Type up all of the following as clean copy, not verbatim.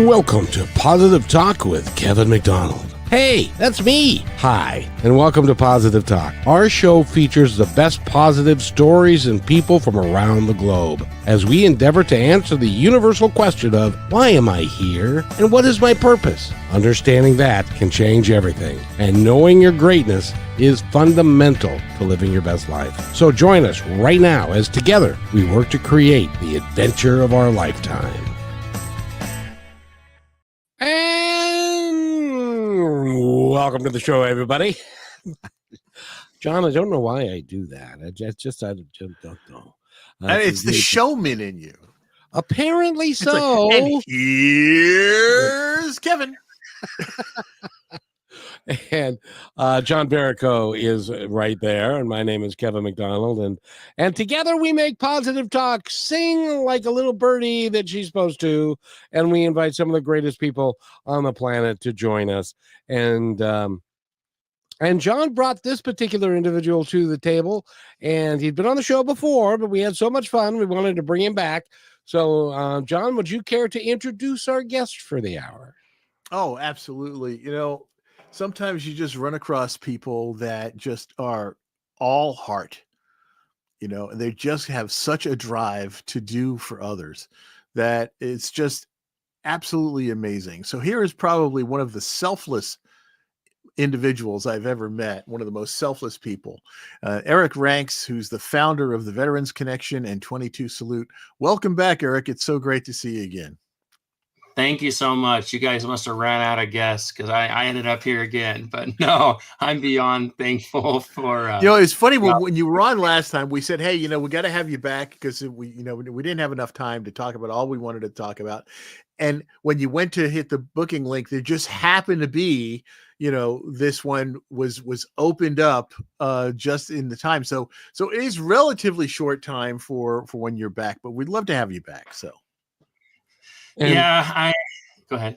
Welcome to Positive Talk with Kevin McDonald. Hey, that's me. Hi, and welcome to Positive Talk. Our show features the best positive stories and people from around the globe as we endeavor to answer the universal question of why am I here and what is my purpose? Understanding that can change everything, and knowing your greatness is fundamental to living your best life. So join us right now as together we work to create the adventure of our lifetime. And welcome to the show, everybody. John, I don't know why I do that. I just don't know. It's the showman in you. Apparently so. Like, and here's Kevin. And John Barrico is right there, and my name is Kevin McDonald, and together we make Positive Talk sing like a little birdie that she's supposed to, and we invite some of the greatest people on the planet to join us. And John brought this particular individual to the table, and he'd been on the show before, but we had so much fun, we wanted to bring him back. So, John, would you care to introduce our guest for the hour? Oh, absolutely. You know, sometimes you just run across people that just are all heart, you know, and they just have such a drive to do for others that it's just absolutely amazing. So here is probably one of the selfless individuals I've ever met, one of the most selfless people. Eric Ranks, who's the founder of the Veterans Connection and 22 Salute. Welcome back, Eric. It's so great to see you again. Thank you so much. You guys must have ran out of guests because I ended up here again. But no, I'm beyond thankful for. You know, it's funny when you were on last time, we said, hey, you know, we got to have you back because we didn't have enough time to talk about all we wanted to talk about. And when you went to hit the booking link, there just happened to be, you know, this one was opened up just in the time. So it is relatively short time for when you're back, but we'd love to have you back. So. And go ahead.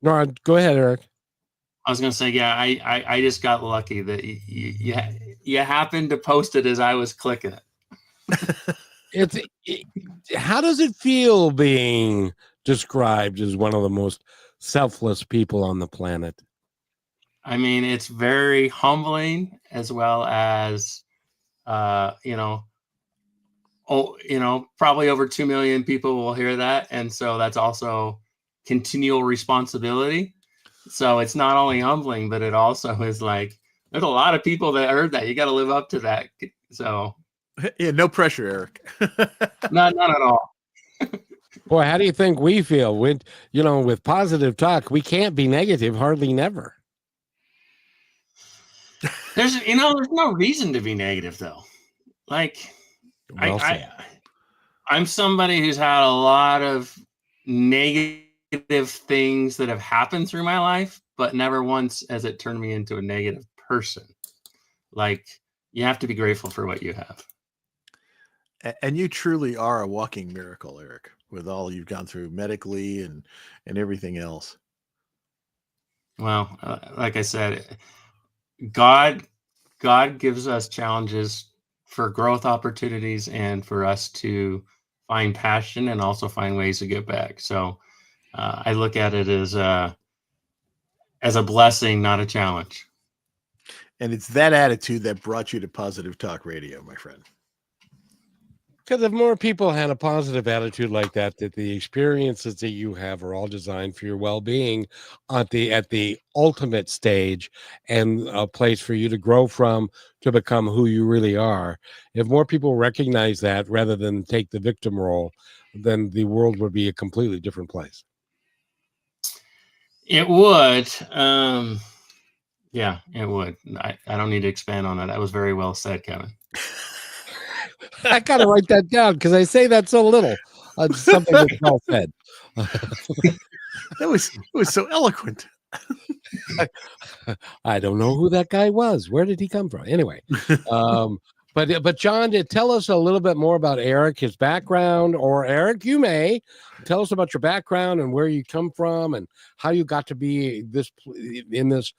No, go ahead, Eric. I was going to say, yeah, I just got lucky that you happened to post it as I was clicking it. How does it feel being described as one of the most selfless people on the planet? I mean, it's very humbling as well as, probably over 2 million people will hear that. And so that's also continual responsibility. So it's not only humbling, but it also is like, there's a lot of people that heard that. You got to live up to that. So. Yeah, no pressure, Eric. Not at all. Boy, how do you think we feel? With Positive Talk, we can't be negative, hardly never. There's no reason to be negative though. Like, I'm somebody who's had a lot of negative things that have happened through my life, but never once has it turned me into a negative person. Like, you have to be grateful for what you have. And you truly are a walking miracle, Eric, with all you've gone through medically and everything else. Well, like I said, God gives us challenges for growth opportunities and for us to find passion and also find ways to get back. So I look at it as a blessing, not a challenge. And it's that attitude that brought you to Positive Talk Radio, my friend. Because if more people had a positive attitude like that the experiences that you have are all designed for your well-being at the ultimate stage and a place for you to grow from to become who you really are. If more people recognize that rather than take the victim role, then the world would be a completely different place. It would. Yeah, it would. I don't need to expand on that. That was very well said, Kevin. I gotta write that down because I say that so little. Something that's well said. It was so eloquent. I don't know who that guy was. Where did he come from? Anyway, but John, tell us a little bit more about Eric, his background, or Eric, you may tell us about your background and where you come from and how you got to be in this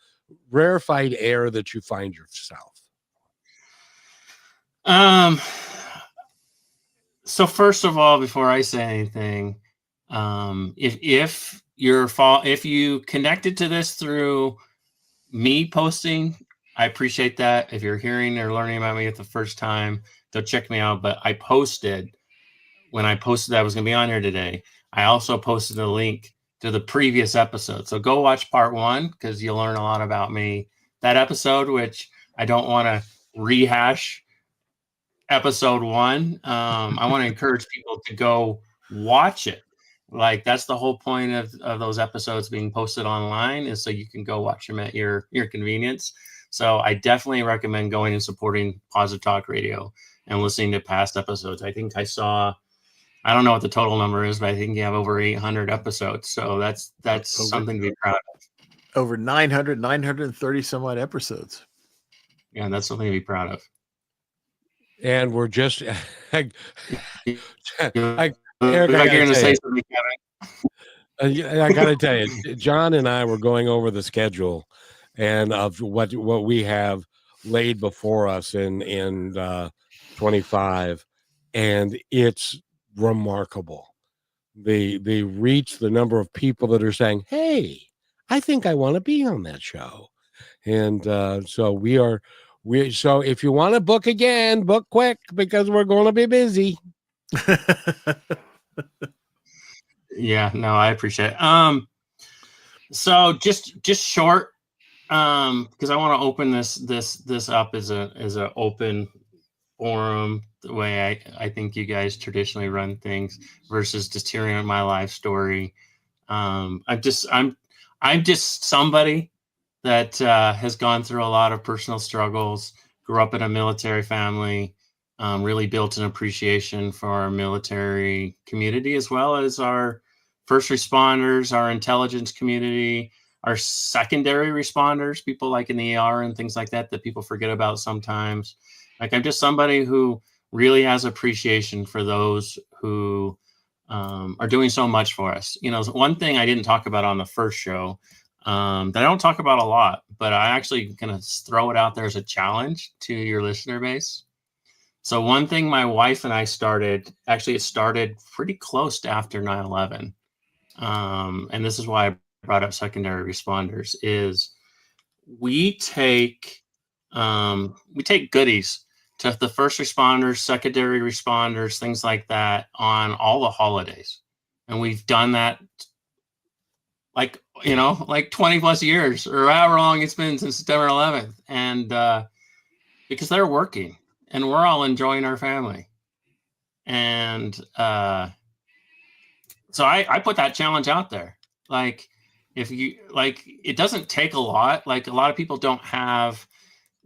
rarefied air that you find yourself. So first of all, before I say anything, if if you connected to this through me posting, I appreciate that. If you're hearing or learning about me at the first time, go check me out. But I posted, when I posted that I was going to be on here today, I also posted a link to the previous episode. So go watch part 1 because you'll learn a lot about me. That episode, which I don't want to rehash episode 1. I want to encourage people to go watch it. Like, that's the whole point of those episodes being posted online, is so you can go watch them at your convenience. So I definitely recommend going and supporting Positive Talk Radio and listening to past episodes. I think I don't know what the total number is, but I think you have over 800 episodes. So that's something to be proud of. Over 930 some odd episodes. Yeah, that's something to be proud of. And we're just, Eric, Like you're going to say something, Kevin. I got to tell you, John and I were going over the schedule and of what we have laid before us in 25, and it's remarkable. The reach, the number of people that are saying, "Hey, I think I want to be on that show," and so so if you want to book again, book quick because we're going to be busy. Yeah, no, I appreciate it. So just short, because I want to open this up as a open forum, the way I think you guys traditionally run things, versus just hearing my life story. I'm just somebody that has gone through a lot of personal struggles, grew up in a military family, really built an appreciation for our military community, as well as our first responders, our intelligence community, our secondary responders, people like in the ER and things like that people forget about sometimes. Like, I'm just somebody who really has appreciation for those who are doing so much for us. You know, one thing I didn't talk about on the first show, that I don't talk about a lot, but I actually going to throw it out there as a challenge to your listener base. So one thing my wife and I started, actually it started pretty close to after 9/11. And this is why I brought up secondary responders, is we take goodies to the first responders, secondary responders, things like that on all the holidays. And we've done that like 20 plus years or however long it's been since September 11th. And because they're working and we're all enjoying our family. And so I put that challenge out there. Like, if you it doesn't take a lot. Like, a lot of people don't have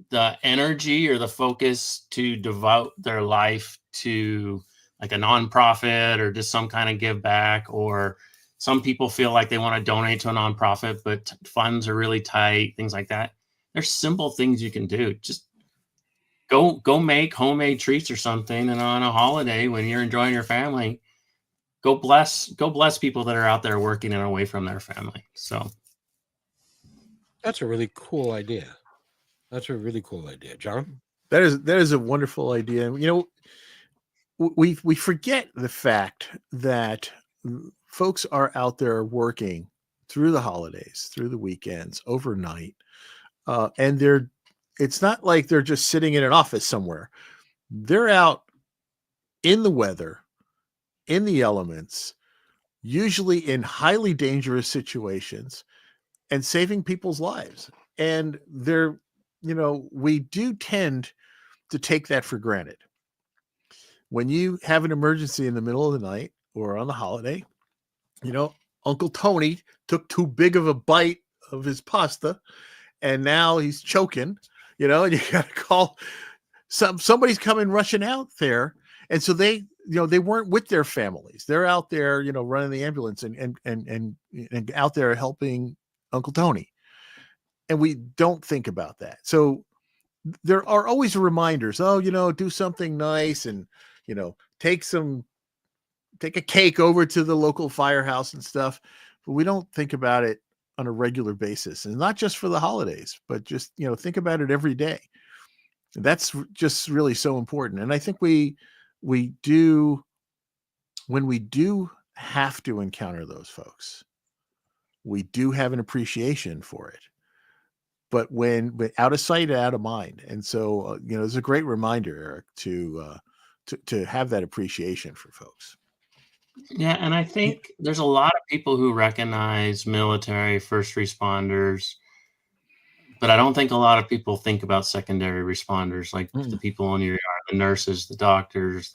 the energy or the focus to devote their life to like a nonprofit or just some kind of give back, or some people feel like they want to donate to a nonprofit, but funds are really tight, things like that. There's simple things you can do. Just go make homemade treats or something. And on a holiday when you're enjoying your family, go bless people that are out there working and away from their family. So that's a really cool idea. That's a really cool idea, John. That is a wonderful idea. You know, we forget the fact that folks are out there working through the holidays, through the weekends, overnight, and it's not like they're just sitting in an office somewhere. They're out in the weather, in the elements, usually in highly dangerous situations, and saving people's lives. And we do tend to take that for granted. When you have an emergency in the middle of the night or on the holiday, Uncle Tony took too big of a bite of his pasta and now he's choking, and you got to call somebody's coming rushing out there. And so they weren't with their families. They're out there, running the ambulance and out there helping Uncle Tony. And we don't think about that. So there are always reminders, do something nice and, take a cake over to the local firehouse and stuff. But we don't think about it on a regular basis, and not just for the holidays, but just, think about it every day. That's just really so important. And I think we do, when we do have to encounter those folks, we do have an appreciation for it. But when out of sight, out of mind. And so, it's a great reminder, Eric, to have that appreciation for folks. Yeah, and I think there's a lot of people who recognize military, first responders, but I don't think a lot of people think about secondary responders, like the people in your yard, the nurses, the doctors,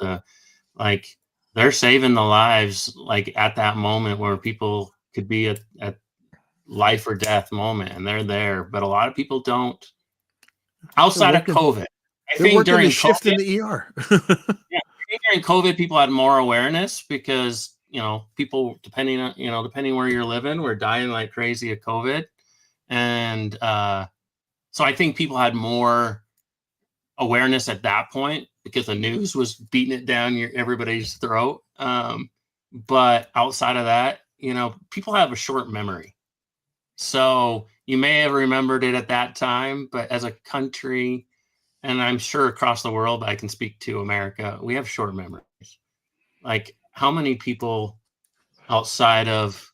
they're saving the lives, like at that moment where people could be at life or death moment, and they're there. But a lot of people don't. Outside of COVID, I think during shift COVID, in the ER. yeah, I think during COVID, people had more awareness because people depending where you're living, were dying like crazy of COVID, and so I think people had more awareness at that point because the news was beating it down everybody's throat. But outside of that, people have a short memory. So you may have remembered it at that time, but as a country, and I'm sure across the world, I can speak to America, we have short memories. Like, how many people outside of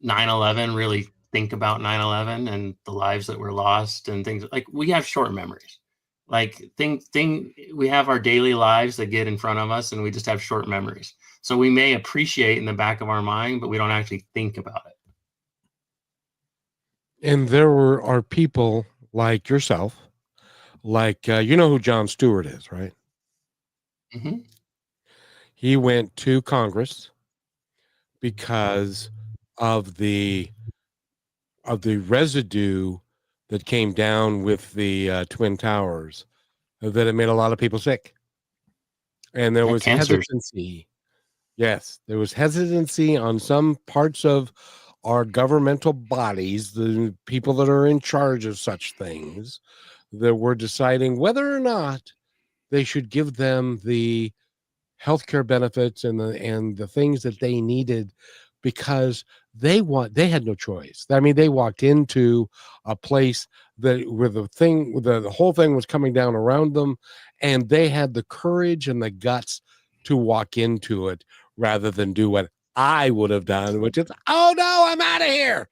9/11 really think about 9/11 and the lives that were lost and things? Like, we have short memories. Like, we have our daily lives that get in front of us, and we just have short memories. So we may appreciate in the back of our mind, but we don't actually think about it. And there are people like yourself, like, you know who Jon Stewart is, right? Mm-hmm. He went to Congress because of the residue that came down with the Twin Towers, that it made a lot of people sick. And there was hesitancy. Yes, there was hesitancy on some parts of our governmental bodies, the people that are in charge of such things, that were deciding whether or not they should give them the healthcare benefits and the things that they needed, because they had no choice. I mean, they walked into a place where the whole thing was coming down around them, and they had the courage and the guts to walk into it rather than do what I would have done, which is, oh no, I'm out of here,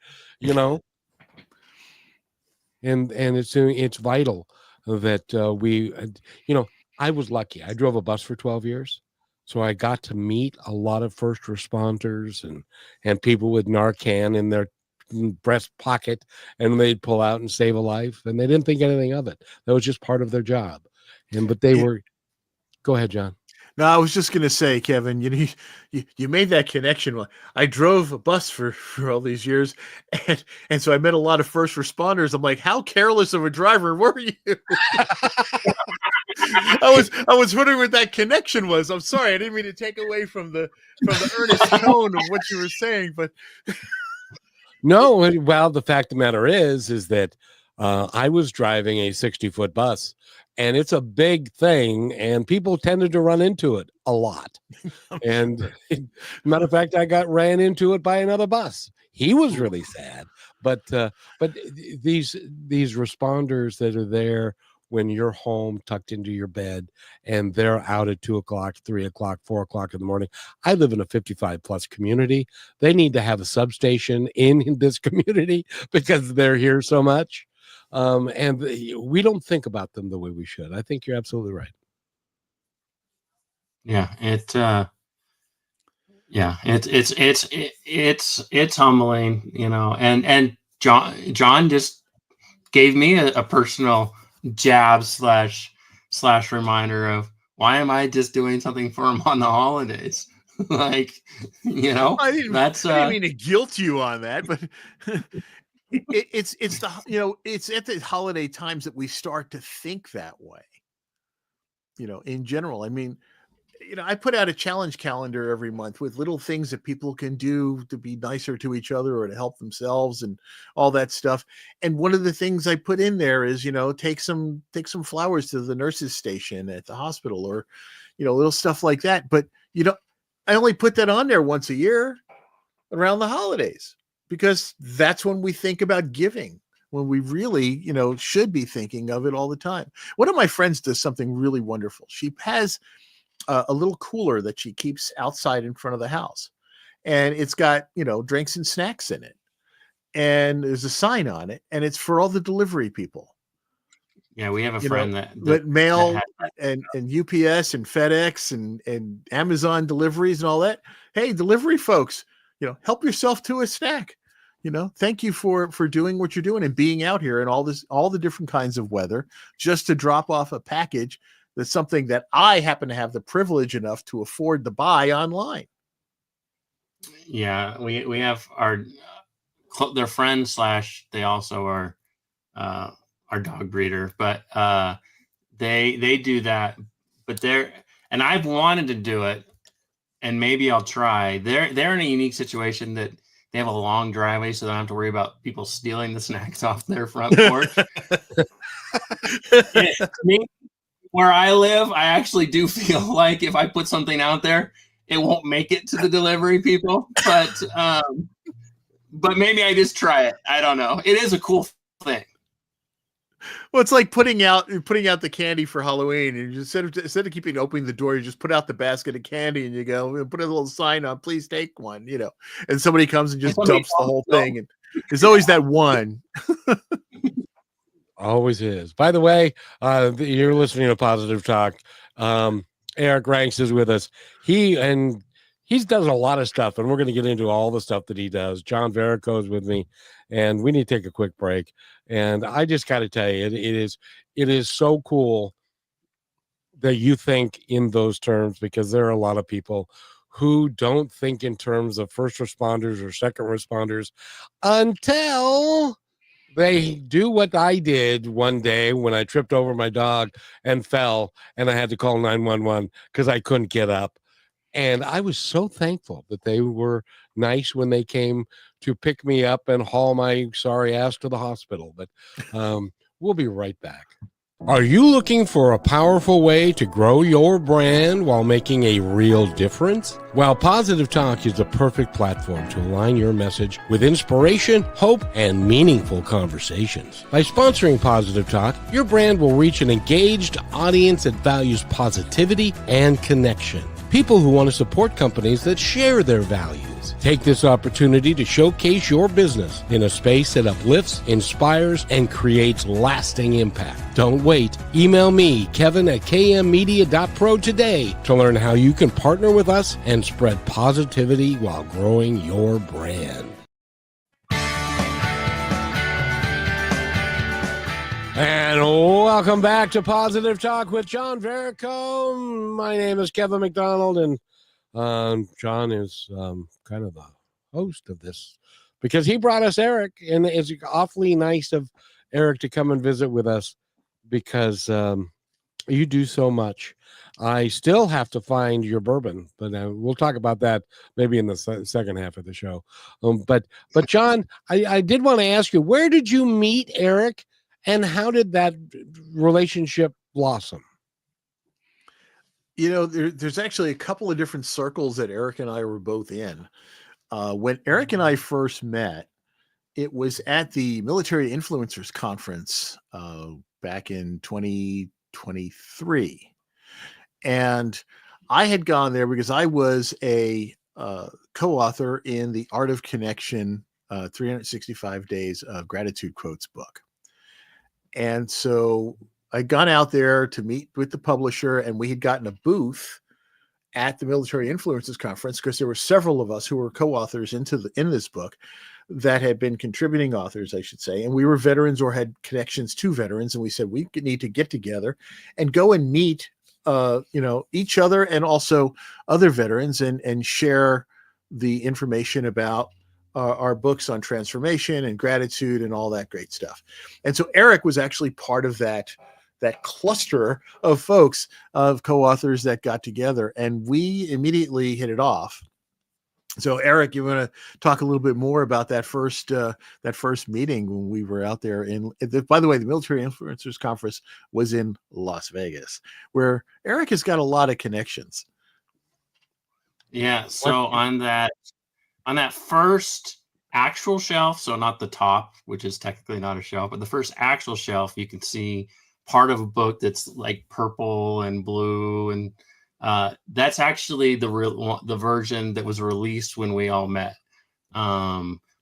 and it's vital that we, I was lucky. I drove a bus for 12 years. So I got to meet a lot of first responders and people with Narcan in their breast pocket, and they'd pull out and save a life, and they didn't think anything of it. That was just part of their job. But they were, go ahead, John. No, I was just going to say, Kevin, you made that connection. I drove a bus for all these years, and so I met a lot of first responders. I'm like, how careless of a driver were you? I was wondering what that connection was. I'm sorry, I didn't mean to take away from the earnest tone of what you were saying, but no. Well, the fact of the matter is that I was driving a 60-foot bus. And it's a big thing, and people tended to run into it a lot. And matter of fact, I got ran into it by another bus. He was really sad. But these responders that are there when you're home, tucked into your bed, and they're out at 2 o'clock, 3 o'clock, 4 o'clock in the morning. I live in a 55+ community. They need to have a substation in this community because they're here so much. And we don't think about them the way we should. I think you're absolutely right. Yeah, it's humbling, and John just gave me a personal jab slash reminder of, why am I just doing something for him on the holidays? I didn't mean to guilt you on that, but it's it's at the holiday times that we start to think that way. In general, I mean, I put out a challenge calendar every month with little things that people can do to be nicer to each other or to help themselves and all that stuff. And one of the things I put in there is, take some flowers to the nurses station at the hospital, or, little stuff like that. But, I only put that on there once a year around the holidays, because that's when we think about giving, when we really, should be thinking of it all the time. One of my friends does something really wonderful. She has a little cooler that she keeps outside in front of the house, and it's got, drinks and snacks in it. and there's a sign on it, and it's for all the delivery people. Yeah, we have a You friend know, that mail had that. and UPS and FedEx and Amazon deliveries and all that. Hey, delivery folks, help yourself to a snack. Thank you for doing what you're doing and being out here and all the different kinds of weather just to drop off a package that's something that I happen to have the privilege enough to afford to buy online. Yeah, we have their friends / they also are our dog breeder, but they do that. But and I've wanted to do it, and maybe I'll try. They're in a unique situation that they have a long driveway, so they don't have to worry about people stealing the snacks off their front porch. Me, where I live, I actually do feel like if I put something out there, it won't make it to the delivery people. But maybe I just try it. I don't know. It is a cool thing. Well, it's like putting out the candy for Halloween, and instead of keeping opening the door, you just put out the basket of candy, and you go put a little sign on, "Please take one," and somebody comes and just dumps the whole thing, and there's always that one. Always is. By the way, you're listening to Positive Talk. Eric Ranks is with us. He does a lot of stuff, and we're going to get into all the stuff that he does. John Verico is with me, and we need to take a quick break. And I just got to tell you, it is so cool that you think in those terms, because there are a lot of people who don't think in terms of first responders or second responders until they do what I did one day when I tripped over my dog and fell, and I had to call 911 because I couldn't get up. And I was so thankful that they were nice when they came to pick me up and haul my sorry ass to the hospital. But we'll be right back. Are you looking for a powerful way to grow your brand while making a real difference? Well, Positive Talk is the perfect platform to align your message with inspiration, hope, and meaningful conversations. By sponsoring Positive Talk, your brand will reach an engaged audience that values positivity and connection. People who want to support companies that share their values. Take this opportunity to showcase your business in a space that uplifts, inspires, and creates lasting impact. Don't wait. Email me, Kevin@kmmedia.pro today to learn how you can partner with us and spread positivity while growing your brand. And welcome back to Positive Talk with John Verico. My name is Kevin McDonald, and John is kind of the host of this because he brought us Eric, and it's awfully nice of Eric to come and visit with us because you do so much. I still have to find your bourbon, but we'll talk about that maybe in the second half of the show. But John, I did want to ask you, where did you meet Eric? And how did that relationship blossom? There's actually a couple of different circles that Eric and I were both in. When Eric and I first met, it was at the Military Influencers Conference back in 2023. And I had gone there because I was a co-author in the Art of Connection 365 Days of Gratitude Quotes book. And so I'd gone out there to meet with the publisher, and we had gotten a booth at the Military Influencers Conference because there were several of us who were co-authors in this book that had been contributing authors, I should say. And we were veterans or had connections to veterans. And we said, we need to get together and go and meet, each other and also other veterans and share the information about our books on transformation and gratitude and all that great stuff. And so Eric was actually part of that cluster of folks, of co-authors that got together, and we immediately hit it off. So Eric, you want to talk a little bit more about that first meeting when we were out there by the way, the Military Influencers Conference was in Las Vegas, where Eric has got a lot of connections. Yeah. So on that first actual shelf, so not the top, which is technically not a shelf, but the first actual shelf, you can see part of a book that's like purple and blue, and that's actually the version that was released when we all met.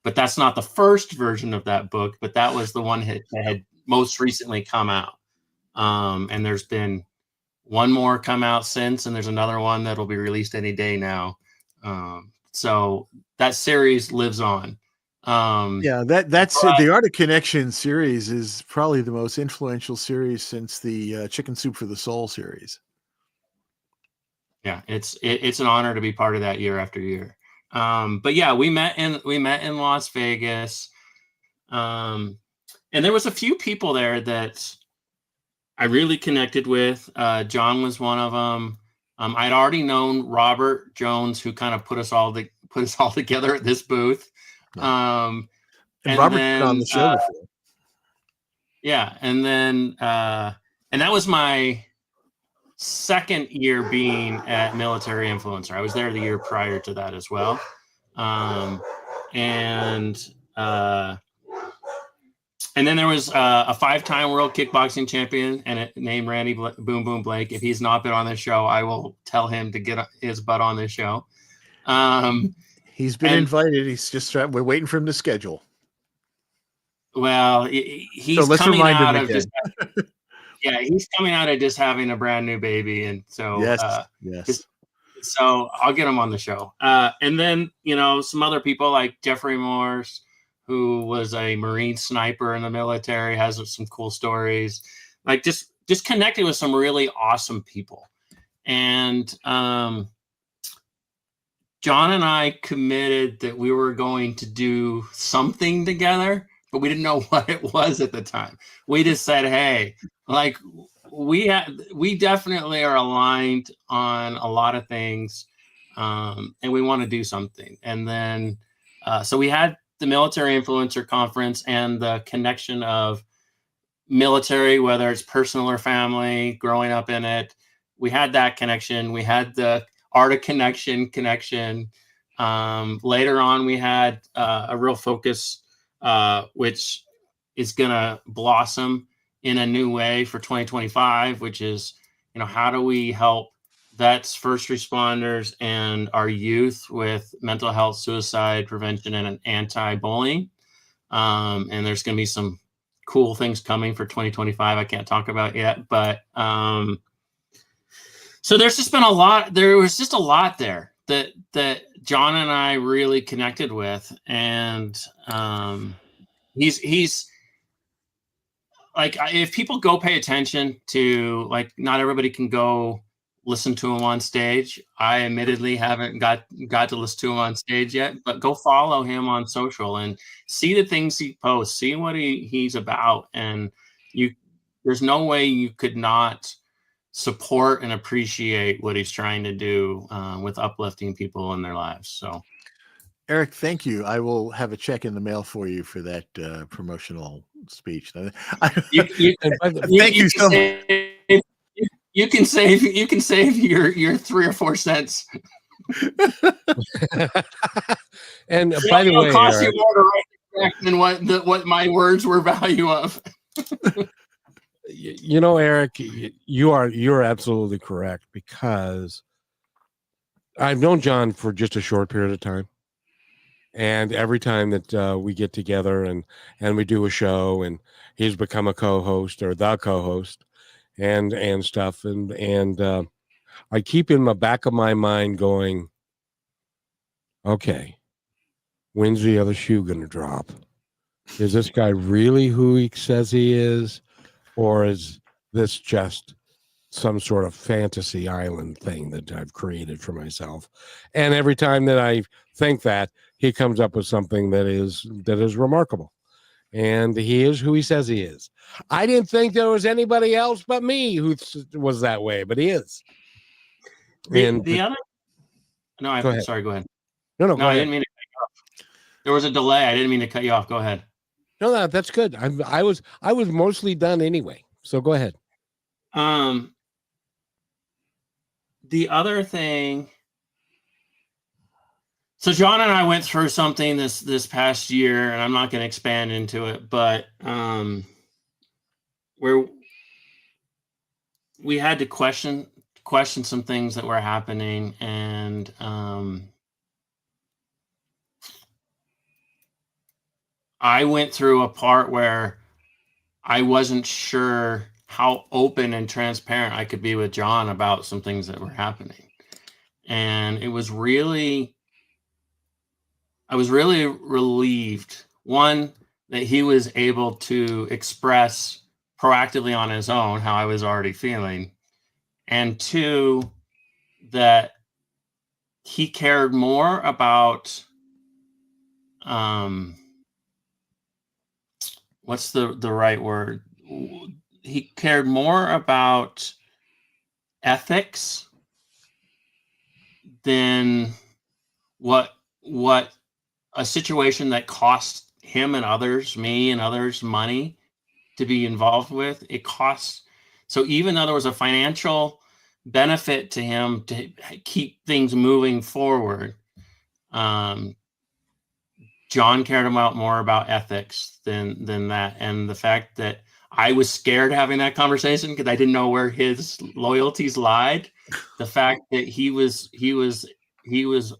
but that's not the first version of that book, but that was the one that had most recently come out. And there's been one more come out since, and there's another one that'll be released any day now. So that series lives on. Yeah, that's the Art of Connection series is probably the most influential series since the Chicken Soup for the Soul series. Yeah, it's an honor to be part of that year after year. But yeah, we met in Las Vegas. And there was a few people there that I really connected with. John was one of them. I'd already known Robert Jones, who kind of put us all together at this booth. Yeah. And Robert's been on the show before. Yeah, and then and that was my second year being at Military Influencer. I was there the year prior to that as well. And then there was a 5-time world kickboxing champion and named Randy Boom Boom Blake. If he's not been on this show, I will tell him to get his butt on this show. He's been invited. He's just we're waiting for him to schedule. Well, he's coming out of just he's coming out of just having a brand new baby, and so yes. So I'll get him on the show. And then some other people like Jeffrey Morse, who was a Marine sniper in the military, has some cool stories. Like just connecting with some really awesome people. And John and I committed that we were going to do something together, but we didn't know what it was at the time. We just said, hey, like we definitely are aligned on a lot of things, and we want to do something. And then so we had the Military Influencer Conference and the connection of military, whether it's personal or family, growing up in it. We had that connection. We had the Art of connection. Later on, we had a real focus, which is going to blossom in a new way for 2025, which is, how do we help vets, first responders, and our youth with mental health, suicide prevention, and anti-bullying. And there's going to be some cool things coming for 2025 I can't talk about yet, but so there's just been a lot. There was just a lot there that John and I really connected with, and he's like, if people go pay attention to, like, not everybody can go listen to him on stage. I admittedly haven't got to listen to him on stage yet, but go follow him on social and see the things he posts, see what he's about. And there's no way you could not support and appreciate what he's trying to do with uplifting people in their lives. So Eric, thank you. I will have a check in the mail for you for that promotional speech. Thank you so much. You can save your 3 or 4 cents. And by the way, cost you more to write than what my words were value of. Eric, you're absolutely correct, because I've known John for just a short period of time. And every time that we get together and we do a show, and he's become a co-host or the co-host and stuff, and I keep in the back of my mind going, okay, when's the other shoe going to drop? Is this guy really who he says he is, or is this just some sort of fantasy island thing that I've created for myself? And every time that I think that, he comes up with something that is remarkable, and he is who he says he is. I didn't think there was anybody else but me who was that way, but he is. Sorry, go ahead. No, I didn't mean to cut you off. There was a delay. I didn't mean to cut you off. Go ahead. No, that's good. I was mostly done anyway. So go ahead. The other thing. So John and I went through something this past year, and I'm not going to expand into it, but where we had to question some things that were happening, and I went through a part where I wasn't sure how open and transparent I could be with John about some things that were happening. And I was really relieved, one, that he was able to express proactively on his own how I was already feeling. And two, that he cared more about, what's the right word? He cared more about ethics than what a situation that cost him and others, me and others, money to be involved with. It costs. So even though there was a financial benefit to him to keep things moving forward, John cared about more about ethics than that. And the fact that I was scared having that conversation because I didn't know where his loyalties lied. The fact that he was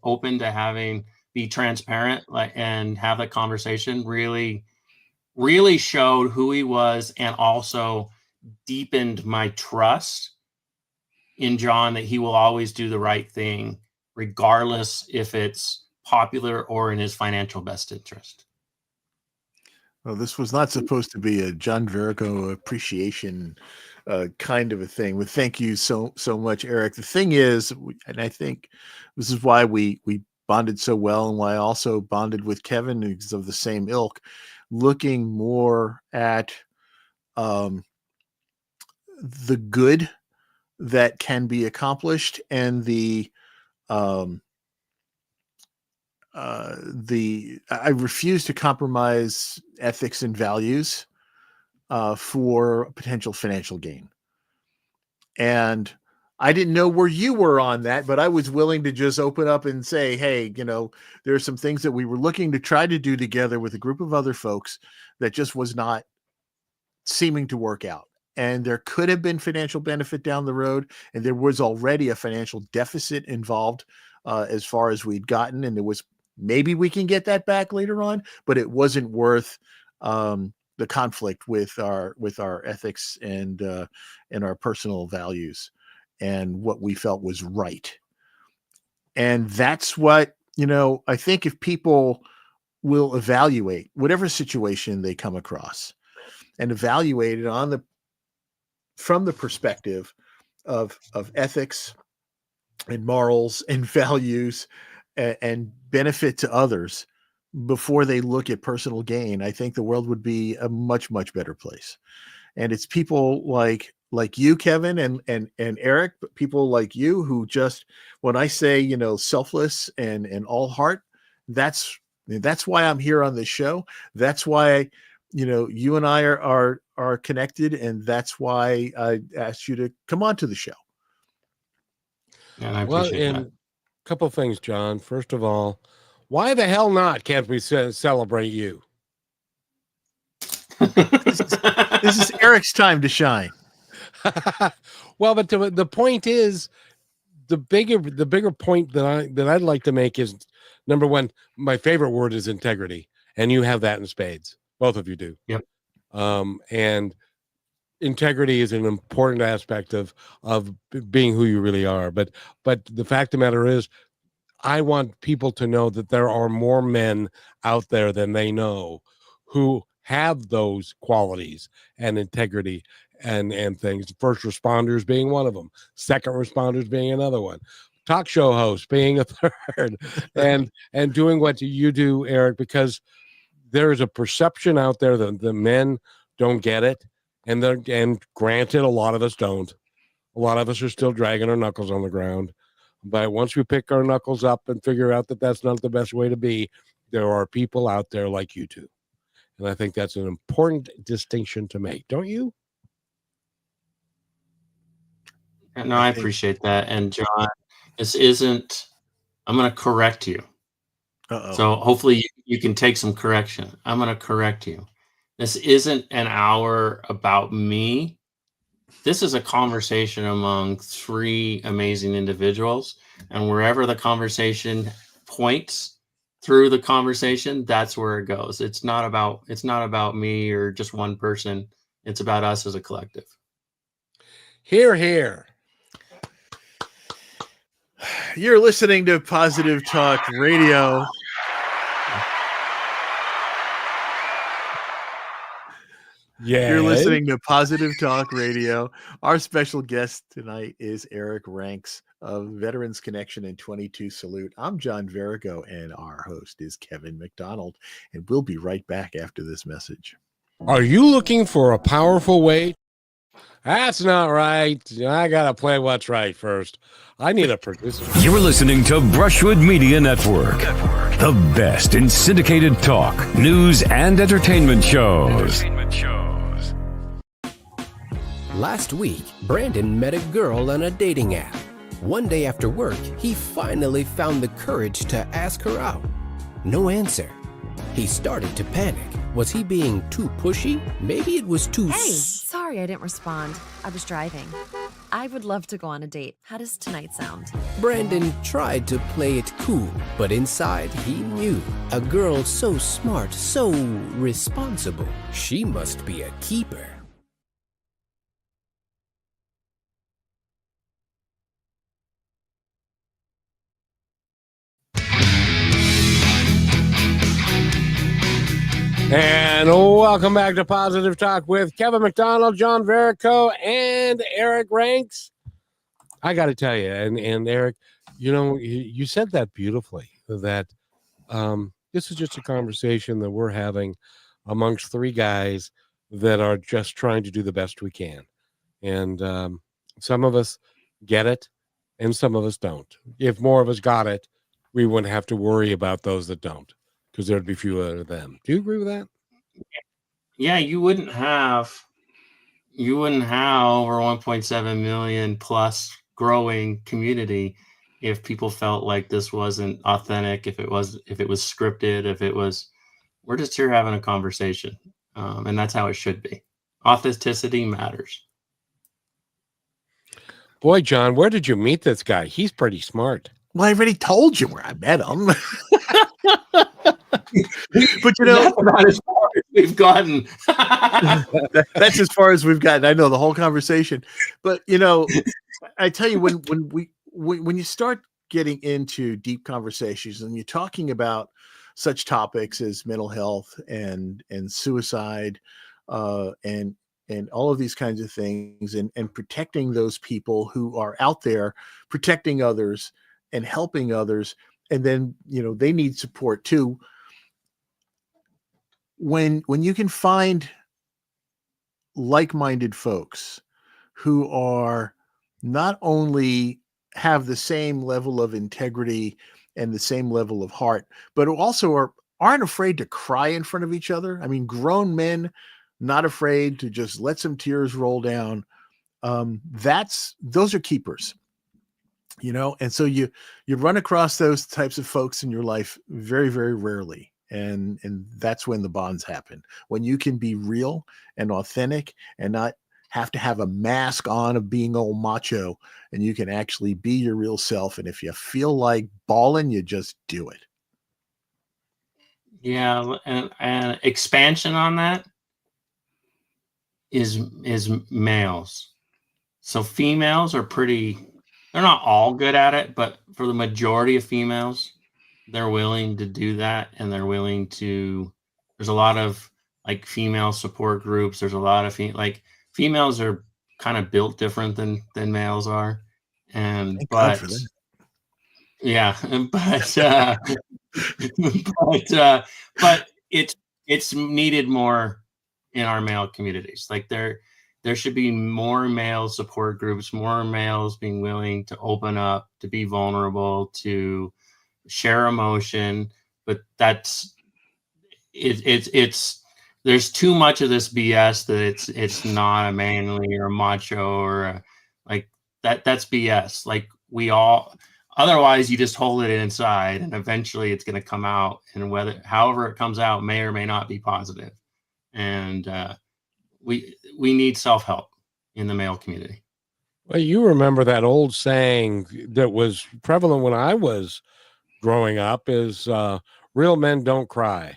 open to be transparent, and have that conversation really showed who he was, and also deepened my trust in John that he will always do the right thing, regardless if it's popular or in his financial best interest. Well, this was not supposed to be a John Verico appreciation kind of a thing. But thank you so much, Eric. The thing is, and I think this is why we bonded so well, and why I also bonded with Kevin, because of the same ilk, looking more at the good that can be accomplished, and I refuse to compromise ethics and values for potential financial gain. And I didn't know where you were on that, but I was willing to just open up and say, hey, there are some things that we were looking to try to do together with a group of other folks that just was not seeming to work out. And there could have been financial benefit down the road, and there was already a financial deficit involved as far as we'd gotten, and there was maybe we can get that back later on, but it wasn't worth the conflict with our ethics and our personal values and what we felt was right. And that's what, I think if people will evaluate whatever situation they come across and evaluate it from the perspective of ethics and morals and values and benefit to others before they look at personal gain, I think the world would be a much, much better place. And it's people like you, Kevin, and Eric, but people like you who just, when I say, selfless and all heart, that's why I'm here on this show. That's why, you and I are connected, and that's why I asked you to come on to the show. And I appreciate that. A couple of things, John. First of all, why the hell not? Can't we celebrate you? This is Eric's time to shine. Well, but the point is, the bigger point that I'd like to make is, number one, my favorite word is integrity, and you have that in spades. Both of you do. Yep. And integrity is an important aspect of being who you really are. But the fact of the matter is, I want people to know that there are more men out there than they know who have those qualities and integrity and things. First responders being one of them, second responders being another one, talk show hosts being a third, and doing what you do, Eric, because there's a perception out there that the men don't get it. And granted, a lot of us don't. A lot of us are still dragging our knuckles on the ground. But once we pick our knuckles up and figure out that that's not the best way to be, there are people out there like you two. And I think that's an important distinction to make. Don't you? No, I appreciate that. And John, this isn't, I'm going to correct you. Uh-oh. So hopefully you can take some correction. I'm going to correct you. This isn't an hour about me. This is a conversation among three amazing individuals, and wherever the conversation points, through the conversation, that's where it goes. It's not about me or just one person. It's about us as a collective. Hear, hear. You're listening to Positive Talk Radio. Yeah. You're listening to Positive Talk Radio. Our special guest tonight is Eric Ranks of Veterans Connection and 22 Salute. I'm John Verigo, and our host is Kevin McDonald. And we'll be right back after this message. Are you looking for a powerful way? That's not right. I got to play what's right first. I need a producer. You're listening to Brushwood Media Network, the best in syndicated talk, news, and entertainment shows. Last week, Brandon met a girl on a dating app. One day after work, he finally found the courage to ask her out. No answer. He started to panic. Was he being too pushy? Maybe it was too... Hey, sorry I didn't respond. I was driving. I would love to go on a date. How does tonight sound? Brandon tried to play it cool, but inside he knew. A girl so smart, so responsible. She must be a keeper. And welcome back to Positive Talk with Kevin McDonald, John Verico, and Eric Ranks. I got to tell you, and Eric, you said that beautifully, that this is just a conversation that we're having amongst three guys that are just trying to do the best we can. And some of us get it, and some of us don't. If more of us got it, we wouldn't have to worry about those that don't, because there'd be fewer of them. Do you agree with that? Yeah, you wouldn't have over 1.7 million plus growing community if people felt like this wasn't authentic, if it was scripted, we're just here having a conversation. And that's how it should be. Authenticity matters. Boy, John, where did you meet this guy? He's pretty smart. Well, I already told you where I met him. But that's about as far as we've gotten. That's as far as we've gotten. I know the whole conversation, but I tell you, when you start getting into deep conversations and you're talking about such topics as mental health and suicide, and all of these kinds of things, and protecting those people who are out there, protecting others and helping others, and then they need support too. When you can find like-minded folks who are not only have the same level of integrity and the same level of heart, but who also aren't afraid to cry in front of each other. I mean, grown men not afraid to just let some tears roll down. Those are keepers. And so you run across those types of folks in your life very, very rarely. And that's when the bonds happen, when you can be real and authentic and not have to have a mask on of being old macho, and you can actually be your real self. And if you feel like balling, you just do it. Yeah. And expansion on that is males. So females are they're not all good at it, but for the majority of females, they're willing to do that. And they're willing to, there's a lot of like female support groups. There's a lot of females are kind of built different than males are. And, but it's needed more in our male communities. Like there should be more male support groups, more males being willing to open up, to be vulnerable, to share emotion. But there's too much of this BS that it's not a manly or a macho or that's BS. Like otherwise you just hold it inside and eventually it's going to come out, and however it comes out may or may not be positive. And we need self-help in the male community. Well, you remember that old saying that was prevalent when I was growing up is real men don't cry.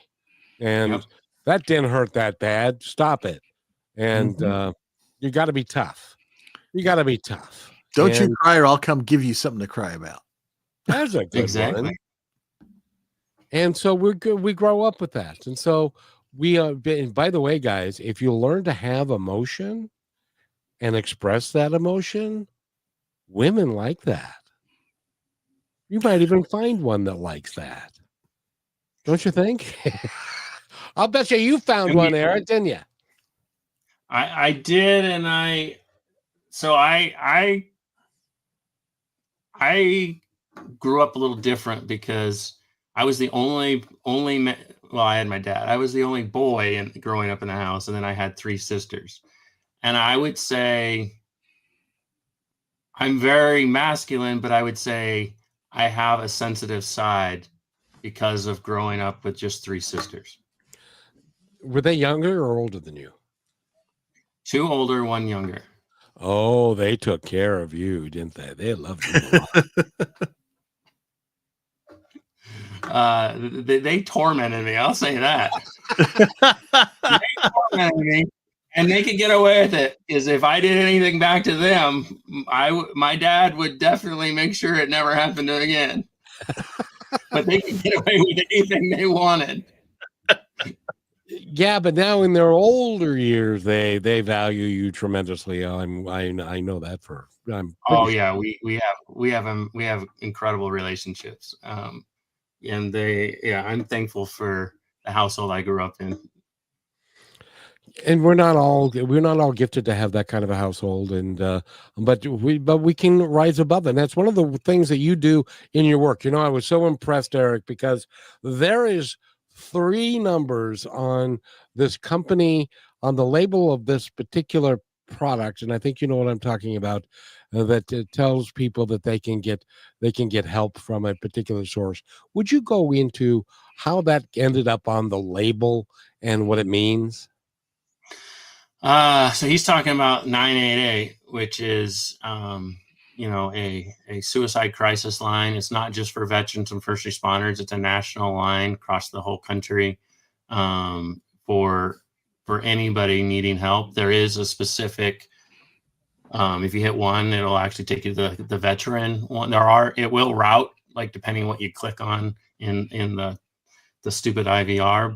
And Yep. that didn't hurt that bad. Stop it. And you got to be tough. You got to be tough. Don't you And cry or I'll come give you something to cry about. that's a good Exactly. one. And so we're good. We grow up with that. And so and by the way, guys, if you learn to have emotion and express that emotion, women like that. You might even find one that likes that. Don't you think? I'll bet you found one, Eric, didn't you? I did, and I grew up a little different because I was the only well, I had my dad. I was the only boy growing up in the house, and then I had 3 sisters. And I would say I'm very masculine, but I would say I have a sensitive side because of growing up with just 3 sisters. Were they younger or older than you? 2 older, 1 younger. Oh, they took care of you, didn't they? They loved you a lot. They tormented me. I'll say that. They tormented me, and they could get away with it. Because if I did anything back to them, my dad would definitely make sure it never happened again. But they could get away with anything they wanted. Yeah, but now in their older years, they value you tremendously. I know that for. Yeah, we have incredible relationships. And I'm thankful for the household I grew up in. And we're not all gifted to have that kind of a household, and but we can rise above it. And that's one of the things that you do in your work. I was so impressed, Eric, because there is 3 numbers on this company, on the label of this particular product, and I think you know what I'm talking about. That it tells people that they can get help from a particular source. Would you go into how that ended up on the label and what it means? So he's talking about 988, which is a suicide crisis line. It's not just for veterans and first responders. It's a national line across the whole country for anybody needing help. There is a specific, if you hit 1, it'll actually take you to the veteran one. It will route, like, depending what you click on in the stupid IVR,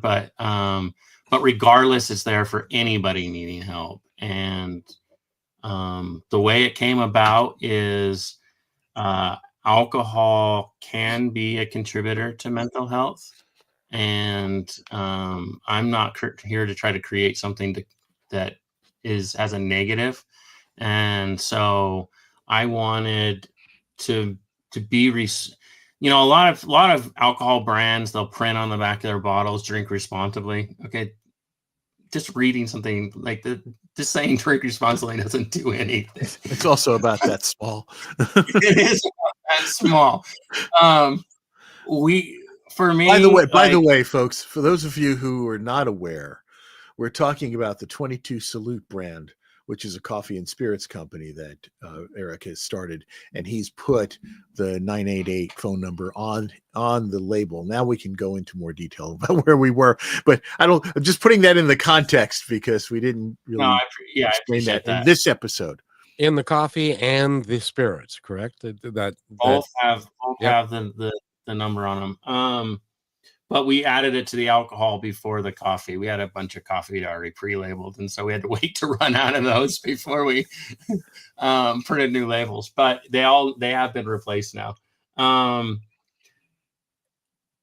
but regardless, it's there for anybody needing help. And the way it came about is alcohol can be a contributor to mental health. And I'm not here to try to create something that has a negative. And so I wanted to be a lot of alcohol brands, they'll print on the back of their bottles, drink responsibly. Okay. Just reading something like just saying drink responsibly doesn't do anything. It's also about that small. It is about that small. By the way, folks, for those of you who are not aware, we're talking about the 22 Salute brand, which is a coffee and spirits company that Eric has started, and he's put the 988 phone number on the label. Now we can go into more detail about where we were, but I'm just putting that in the context because we didn't really explain that in this episode. In the coffee and the spirits, correct? Both have the number on them. But we added it to the alcohol before the coffee. We had a bunch of coffee already pre-labeled, and so we had to wait to run out of those before we printed new labels. But they have been replaced now.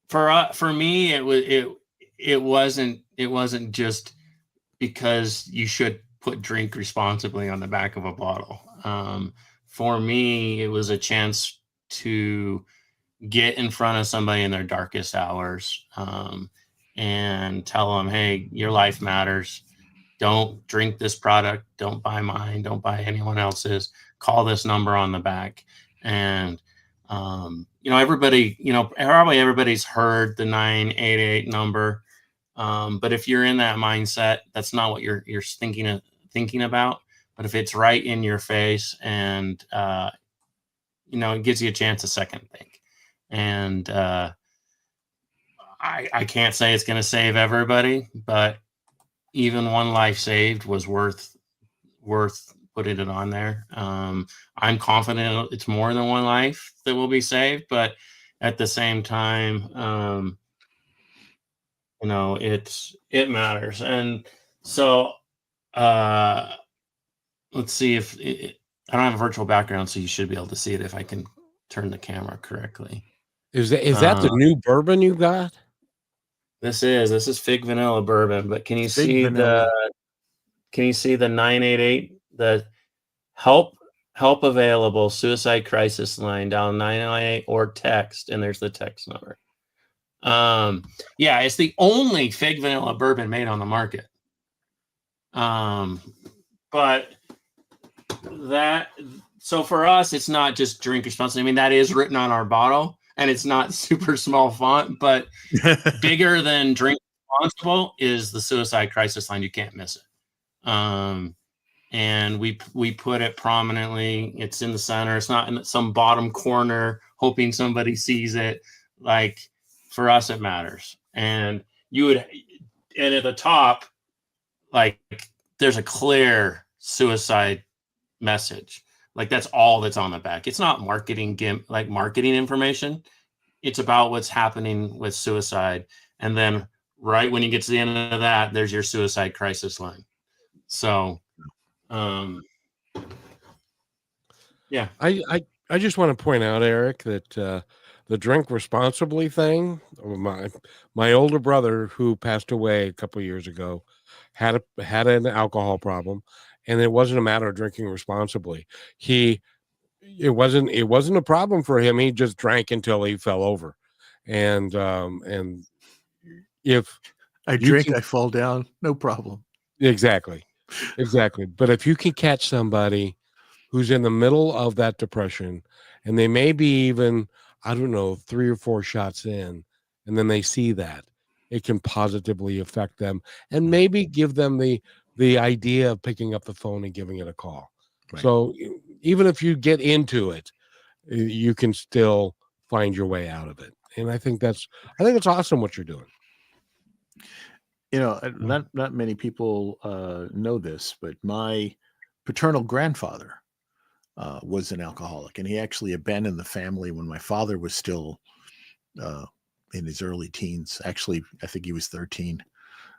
For me, it wasn't just because you should put drink responsibly on the back of a bottle. For me, it was a chance to get in front of somebody in their darkest hours and tell them, hey, your life matters. Don't drink this product. Don't buy mine. Don't buy anyone else's. Call this number on the back. And, everybody, probably everybody's heard the 988 number. But if you're in that mindset, that's not what you're thinking about. But if it's right in your face and, it gives you a chance to second think. And I I can't say it's going to save everybody, but even one life saved was worth putting it on there. I'm confident it's more than one life that will be saved, but at the same time, it matters. And so, let's see if I don't have a virtual background, so you should be able to see it if I can turn the camera correctly. Is that the new bourbon you got? This is fig vanilla bourbon, but can you Fig see vanilla. the 988, the help available suicide crisis line down 998 or text, and there's the text number. Yeah, it's the only fig vanilla bourbon made on the market. But so for us, it's not just drink responsibly. I mean, that is written on our bottle, and it's not super small font, but bigger than drink responsible is the suicide crisis line. You can't miss it. And we put it prominently. It's in the center. It's not in some bottom corner hoping somebody sees it. Like, for us, it matters. And at the top, like, there's a clear suicide message. Like, that's all that's on the back. It's not marketing information. It's about what's happening with suicide. And then right when you get to the end of that, there's your suicide crisis line. So, yeah. I just want to point out, Eric, that the drink responsibly thing, my older brother, who passed away a couple of years ago, had an alcohol problem, and it wasn't a matter of drinking responsibly. It wasn't a problem for him. He just drank until he fell over. And if I drink, I fall down, no problem. Exactly. But if you can catch somebody who's in the middle of that depression, and they may be even, I don't know, 3 or 4 shots in, and then they see that, it can positively affect them and maybe give them the idea of picking up the phone and giving it a call. Right. So even if you get into it, you can still find your way out of it. And I think it's awesome what you're doing. Not many people know this, but my paternal grandfather was an alcoholic, and he actually abandoned the family when my father was still in his early teens. Actually, I think he was 13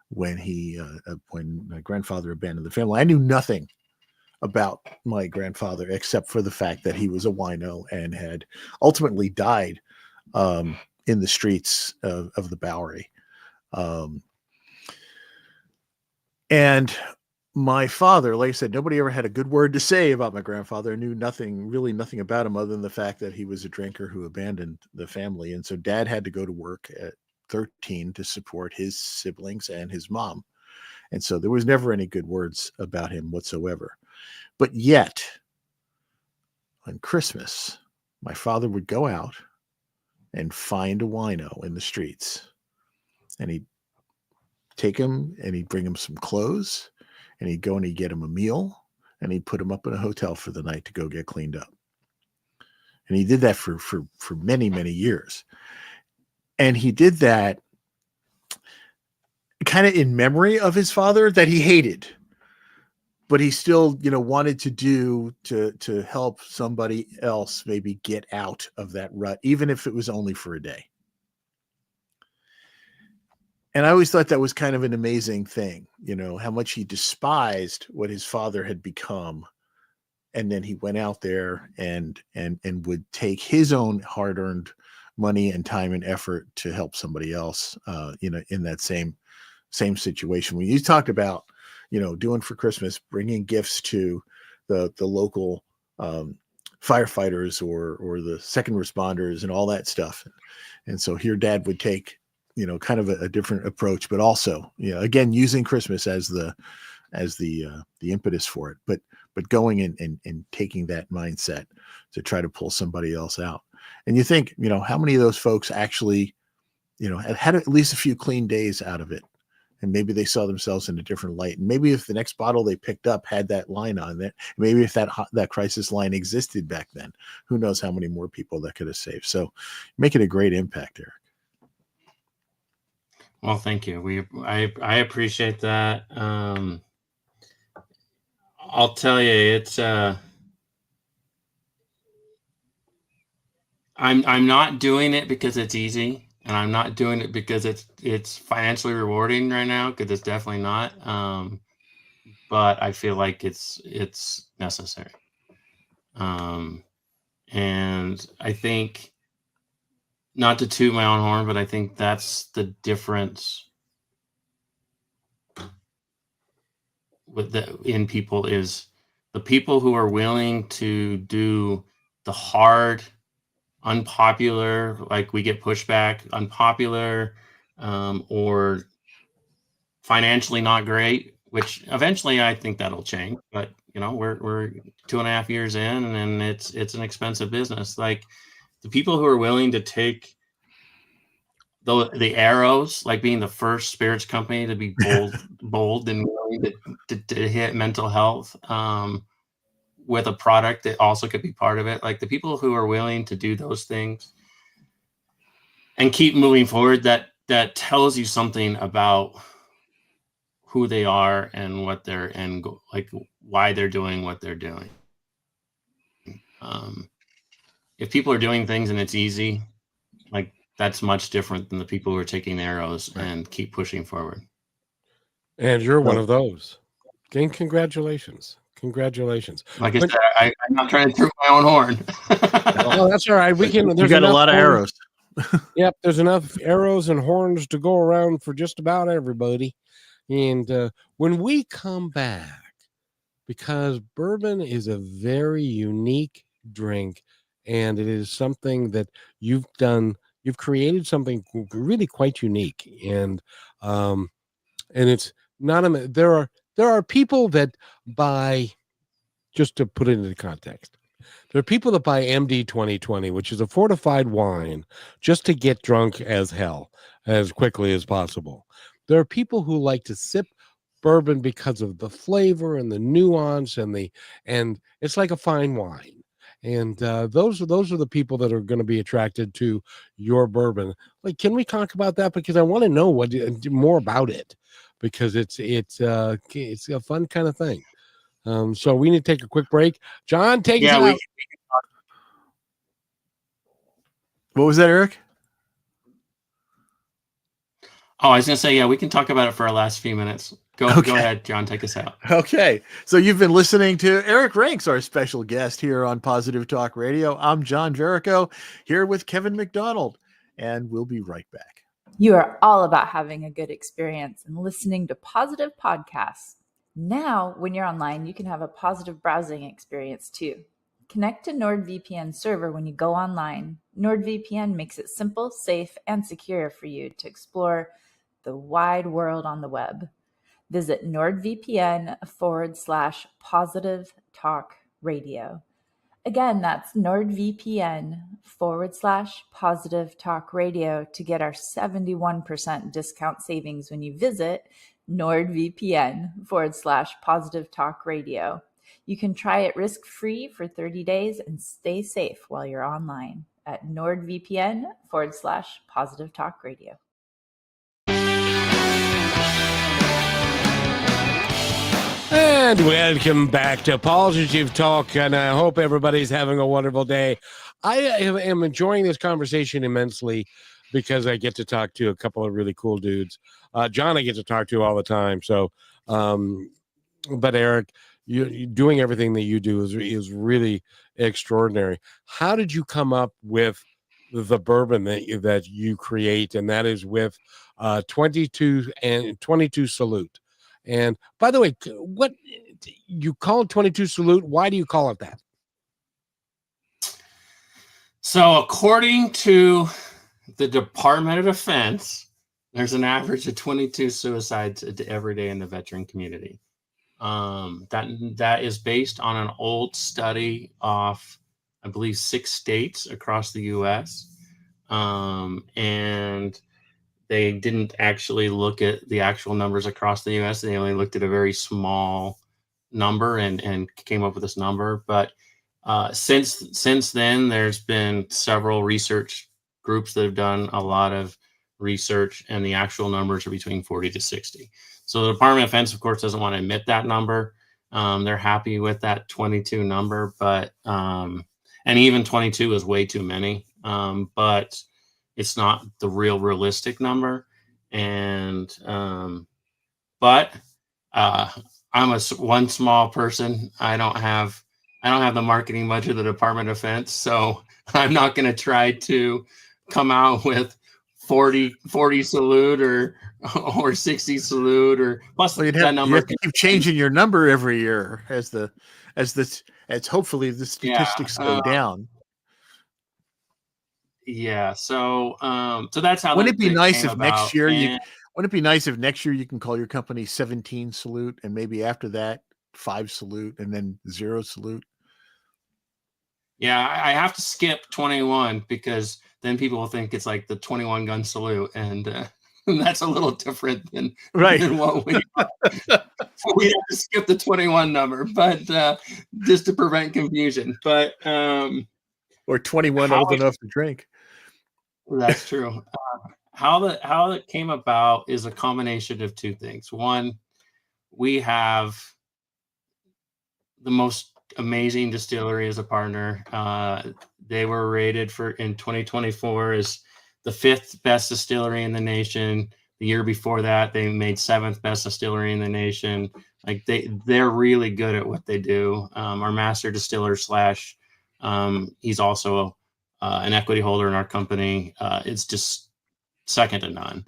when my grandfather abandoned the family. I knew nothing about my grandfather except for the fact that he was a wino and had ultimately died in the streets of the Bowery. And my father, like I said, nobody ever had a good word to say about my grandfather. I knew really nothing about him other than the fact that he was a drinker who abandoned the family. And so Dad had to go to work at 13 to support his siblings and his mom. And so there was never any good words about him whatsoever. But yet, on Christmas, my father would go out and find a wino in the streets. And he'd take him and he'd bring him some clothes, and he'd go and he'd get him a meal, and he'd put him up in a hotel for the night to go get cleaned up. And he did that for many, many years. And he did that kind of in memory of his father that he hated, but he still, wanted to do to help somebody else maybe get out of that rut, even if it was only for a day. And I always thought that was kind of an amazing thing, how much he despised what his father had become. And then he went out there and would take his own hard-earned money and time and effort to help somebody else, in that same situation. When you talked about, doing for Christmas, bringing gifts to the local firefighters or the second responders and all that stuff. And so here Dad would take, kind of a different approach, but also, again, using Christmas as the impetus for it, but going and taking that mindset to try to pull somebody else out. And you think, how many of those folks actually, had at least a few clean days out of it, and maybe they saw themselves in a different light. And maybe if the next bottle they picked up had that line on it, maybe if that crisis line existed back then, who knows how many more people that could have saved. So making a great impact, Eric. Well, thank you. I appreciate that. I'll tell you, it's I'm not doing it because it's easy, and I'm not doing it because it's financially rewarding right now, because it's definitely not. But I feel like it's necessary. And I think, not to toot my own horn, but I think that's the difference in people, is the people who are willing to do the hard, unpopular, like we get pushback, unpopular, or financially not great, which eventually I think that'll change. But we're 2.5 years in, and it's an expensive business. Like, the people who are willing to take the arrows, like being the first spirits company to be bold and willing to hit mental health, with a product that also could be part of it. Like, the people who are willing to do those things and keep moving forward, that tells you something about who they are and what their end goal, like why they're doing what they're doing. If people are doing things and it's easy, like, that's much different than the people who are taking arrows and keep pushing forward. And you're one of those. Again, congratulations. Congratulations. Like I said, I'm not trying to toot my own horn. Oh, that's all right. We can. You got a lot of arrows. Yep, there's enough arrows and horns to go around for just about everybody. And when we come back, because bourbon is a very unique drink, and it is something that you've created something really quite unique. And it's not there are people that buy, just to put it into context, there are people that buy MD 2020, which is a fortified wine, just to get drunk as hell as quickly as possible. There are people who like to sip bourbon because of the flavor and the nuance, and it's like a fine wine. And those are the people that are going to be attracted to your bourbon. Like, can we talk about that? Because I want to know more about it, because it's a fun kind of thing. So we need to take a quick break. John, take us out. What was that, Eric? Oh, I was going to say, we can talk about it for our last few minutes. Go ahead, John, take us out. Okay. So you've been listening to Eric Ranks, our special guest here on Positive Talk Radio. I'm John Jericho, here with Kevin McDonald, and we'll be right back. You are all about having a good experience and listening to positive podcasts. Now, when you're online, you can have a positive browsing experience too. Connect to NordVPN server when you go online. NordVPN makes it simple, safe, and secure for you to explore the wide world on the web. Visit NordVPN/positive talk radio. Again, that's NordVPN/positive talk radio to get our 71% discount savings when you visit NordVPN/positive talk radio. You can try it risk-free for 30 days and stay safe while you're online at NordVPN/positive talk radio. And welcome back to Positive Talk, and I hope everybody's having a wonderful day. I am enjoying this conversation immensely because I get to talk to a couple of really cool dudes. John, I get to talk to all the time. So, but Eric, you doing everything that you do is really extraordinary. How did you come up with the bourbon that you create? And that is with 22 Salute. And by the way, what you call it 22 Salute? Why do you call it that? So, according to the Department of Defense, there's an average of 22 suicides every day in the veteran community. That is based on an old study of, I believe, 6 states across the U.S. And they didn't actually look at the actual numbers across the U.S. They only looked at a very small number and came up with this number. But since then, there's been several research groups that have done a lot of research, and the actual numbers are between 40 to 60. So the Department of Defense, of course, doesn't want to admit that number. They're happy with that 22 number, but and even 22 is way too many. But it's not the realistic number. And but I'm one small person. I don't have the marketing budget of the Department of Defense, so I'm not going to try to come out with 40 salute or 60 salute or plus Well, that number. You have to keep changing your number every year as hopefully the statistics go down. Yeah. So that's how. Wouldn't it be nice if next year wouldn't it be nice if next year you can call your company 17 salute, and maybe after that 5 salute, and then 0 salute? Yeah, I have to skip 21 because then people will think it's like the 21 gun salute, and that's a little different than what we. So we have to skip the 21 number, but just to prevent confusion. But or 21 old enough to drink. That's true. How it came about is a combination of two things. One, we have the most amazing distillery as a partner. They were rated in 2024 as the 5th best distillery in the nation. The year before that, they made 7th best distillery in the nation. Like they're really good at what they do. Our master distiller / he's also an equity holder in our company. It's just second to none.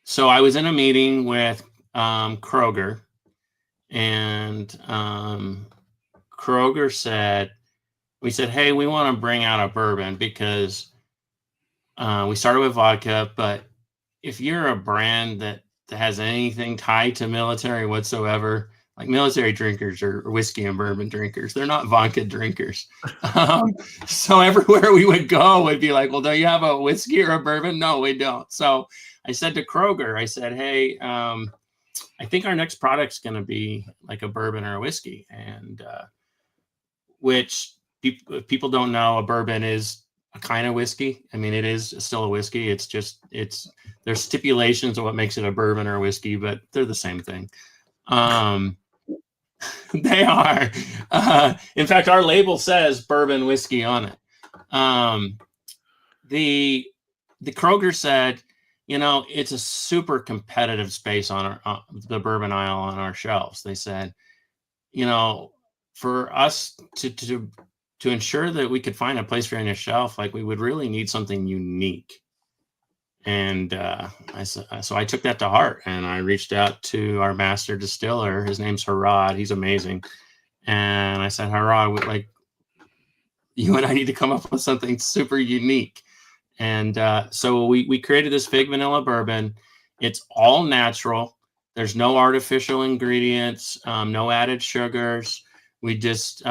So I was in a meeting with Kroger, and Kroger said, hey, we want to bring out a bourbon because we started with vodka, but if you're a brand that has anything tied to military whatsoever, like military drinkers or whiskey and bourbon drinkers, they're not vodka drinkers. So everywhere we would go would be like, well, do you have a whiskey or a bourbon? No, we don't. So I said to Kroger, I said, hey, I think our next product's going to be like a bourbon or a whiskey. And which people don't know, a bourbon is a kind of whiskey. I mean, it is still a whiskey. It's just, there's stipulations of what makes it a bourbon or a whiskey, but they're the same thing. They are. In fact, our label says bourbon whiskey on it. The Kroger said, it's a super competitive space on the bourbon aisle on our shelves. They said, for us to ensure that we could find a place for you on your shelf, like we would really need something unique. And so I took that to heart, and I reached out to our master distiller. His name's Harad. He's amazing. And I said, Harad, you and I need to come up with something super unique. And so we created this fig vanilla bourbon. It's all natural. There's no artificial ingredients, no added sugars. We just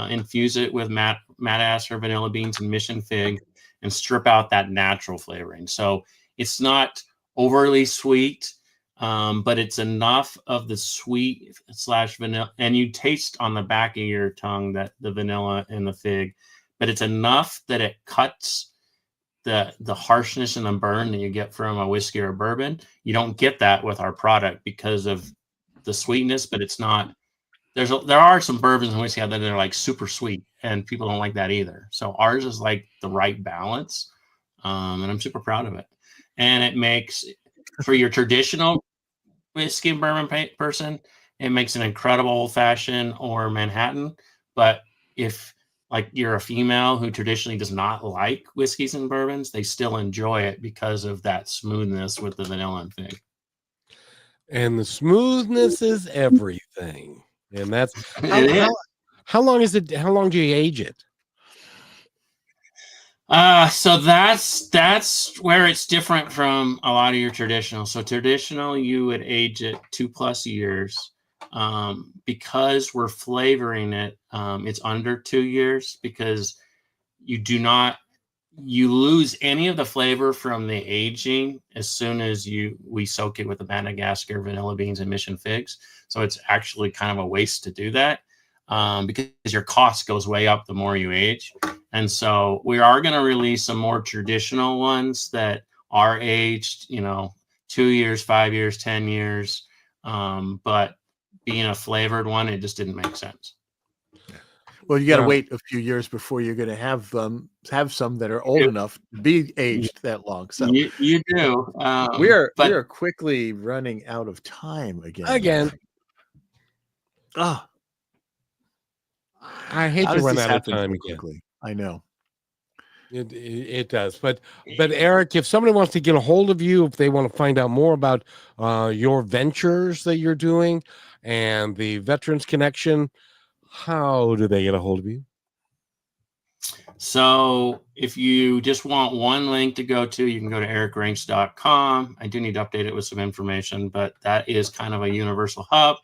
infuse it with Madagascar vanilla beans and mission fig, and strip out that natural flavoring. So it's not overly sweet, but it's enough of the sweet / vanilla. And you taste on the back of your tongue that the vanilla and the fig, but it's enough that it cuts the harshness and the burn that you get from a whiskey or a bourbon. You don't get that with our product because of the sweetness, but it's not. There are some bourbons and whiskey out there that are like super sweet, and people don't like that either. So ours is like the right balance, and I'm super proud of it. And it makes, for your traditional whiskey and bourbon person, it makes an incredible old fashioned or Manhattan. But if like you're a female who traditionally does not like whiskeys and bourbons, they still enjoy it because of that smoothness with the vanilla and fig. And the smoothness is everything. And that's how long is it? How long do you age it? So that's where it's different from a lot of your traditional. So traditional, you would age it 2+ years. Because we're flavoring it, it's under 2 years, because you lose any of the flavor from the aging as soon as we soak it with the Madagascar vanilla beans and mission figs. So it's actually kind of a waste to do that. because your cost goes way up the more you age. And so we are going to release some more traditional ones that are aged, 2 years, 5 years, 10 years. But being a flavored one, it just didn't make sense. Well, you got to wait a few years before you're going to have some that are old enough to be aged that long. So you do. we are quickly running out of time again. I hate to run out of time again. Quickly? I know. It does. But Eric, if somebody wants to get a hold of you, if they want to find out more about your ventures that you're doing and the Veterans Connection, how do they get a hold of you? So if you just want one link to go to, you can go to ericranks.com. I do need to update it with some information, but that is kind of a universal hub.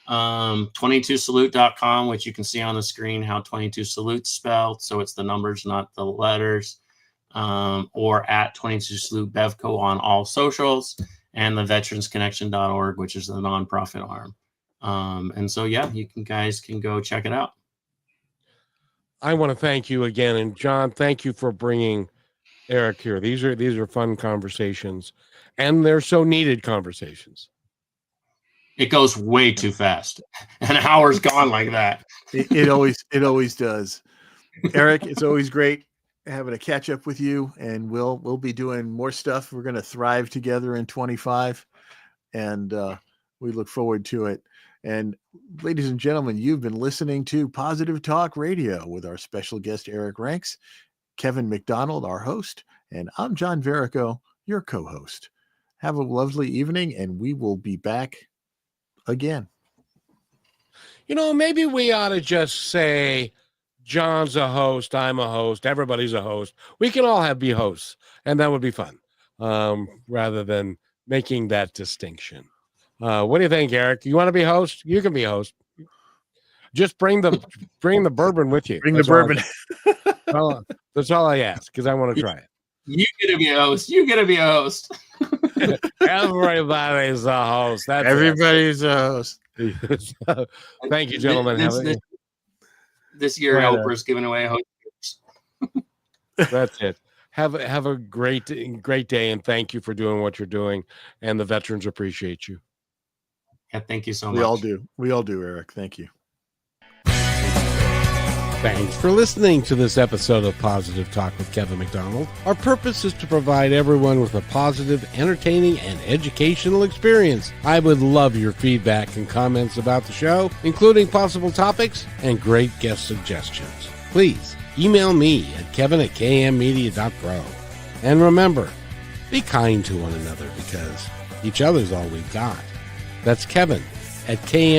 22salute.com, which you can see on the screen how 22 salutes spelled. So it's the numbers, not the letters. Or at 22 salute Bevco on all socials, and the veteransconnection.org, which is the nonprofit arm. And so, yeah, you guys can go check it out. I want to thank you again. And John, thank you for bringing Eric here. These are fun conversations, and they're so needed conversations. It goes way too fast. An hour's gone like that. It always does. Eric, it's always great having a catch up with you, and we'll be doing more stuff. We're going to thrive together in 25, and we look forward to it. And ladies and gentlemen, you've been listening to Positive Talk Radio with our special guest, Eric Ranks, Kevin McDonald, our host, and I'm John Verico, your co-host. Have a lovely evening, and we will be back again. Maybe we ought to just say John's a host, I'm a host, everybody's a host. We can all be hosts, and that would be fun, rather than making that distinction. What do you think, Eric? You want to be host? You can be host. Just bring the bourbon with you. Bring the bourbon. That's all I ask, because I want to try it. You get to be a host. You get to be a host. Everybody's a host. Everybody's a host. Thank you, gentlemen. This year, Oprah's giving away a host. That's it. Have a great day, and thank you for doing what you're doing. And the veterans appreciate you. Yeah, thank you so much. We all do, Eric. Thank you. Thanks for listening to this episode of Positive Talk with Kevin McDonald. Our purpose is to provide everyone with a positive, entertaining, and educational experience. I would love your feedback and comments about the show, including possible topics and great guest suggestions. Please email me at kevin@kmmedia.pro. And remember, be kind to one another, because each other's all we've got. That's Kevin at KM.